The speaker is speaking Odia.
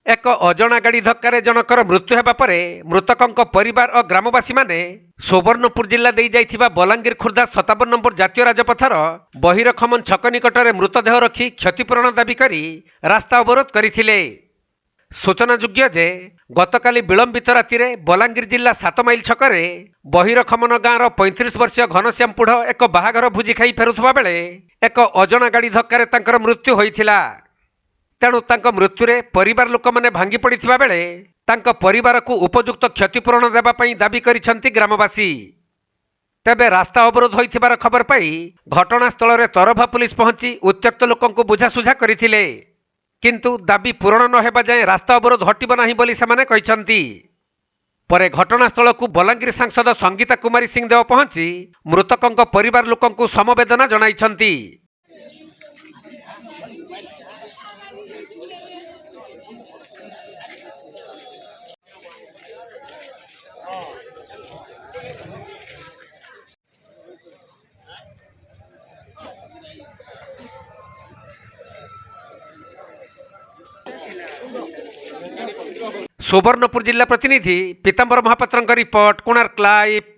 ଏକ ଅଜଣା ଗାଡ଼ି ଧକ୍କାରେ ଜଣକର ମୃତ୍ୟୁ ହେବା ପରେ ମୃତକଙ୍କ ପରିବାର ଓ ଗ୍ରାମବାସୀ ମାନେ ସୁବର୍ଣ୍ଣପୁର ଜିଲ୍ଲା ଦେଇ ଯାଇଥିବା ବଲାଙ୍ଗୀର ଖୋର୍ଦ୍ଧା 57 ନମ୍ବର ଜାତୀୟ ରାଜପଥର ବହିରଖମନ ଛକ ନିକଟରେ ମୃତଦେହ ରଖି କ୍ଷତିପୂରଣ ଦାବି କରି ରାସ୍ତା ଅବରୋଧ କରିଥିଲେ। ସୂଚନାଯୋଗ୍ୟ ଯେ ଗତକାଲି ବିଳମ୍ବିତ ରାତିରେ ବଲାଙ୍ଗୀର ଜିଲ୍ଲା 7 ମାଇଲ ଛକରେ ବହିରଖମନ ଗାଁର 35 ବର୍ଷୀୟ ଘନଶ୍ୟାମ ପୁଢ଼ ଏକ ବାହାଘର ଭୋଜି ଖାଇ ଫେରୁଥିବା ବେଳେ ଏକ ଅଜଣା ଗାଡ଼ି ଧକ୍କାରେ ତାଙ୍କର ମୃତ୍ୟୁ ହୋଇଥିଲା। ତେଣୁ ତାଙ୍କ ମୃତ୍ୟୁରେ ପରିବାର ଲୋକମାନେ ଭାଙ୍ଗି ପଡ଼ିଥିବା ବେଳେ ତାଙ୍କ ପରିବାରକୁ ଉପଯୁକ୍ତ କ୍ଷତିପୂରଣ ଦେବା ପାଇଁ ଦାବି କରିଛନ୍ତି ଗ୍ରାମବାସୀ। ତେବେ ରାସ୍ତା ଅବରୋଧ ହୋଇଥିବାର ଖବର ପାଇ ଘଟଣାସ୍ଥଳରେ ତରଭା ପୁଲିସ ପହଞ୍ଚି ଉତ୍ତ୍ୟକ୍ତ ଲୋକଙ୍କୁ ବୁଝାସୁଝା କରିଥିଲେ, କିନ୍ତୁ ଦାବି ପୂରଣ ନ ହେବା ଯାଏଁ ରାସ୍ତା ଅବରୋଧ ହଟିବ ନାହିଁ ବୋଲି ସେମାନେ କହିଛନ୍ତି। ପରେ ଘଟଣାସ୍ଥଳକୁ ବଲାଙ୍ଗୀର ସାଂସଦ ସଙ୍ଗୀତା କୁମାରୀ ସିଂ ଦେଓ ପହଞ୍ଚି ମୃତକଙ୍କ ପରିବାର ଲୋକଙ୍କୁ ସମବେଦନା ଜଣାଇଛନ୍ତି। सुवर्णपुर जिला प्रतिनिधि पीताम्बर महापात्र रिपोर्ट, कोणार्क लाइव।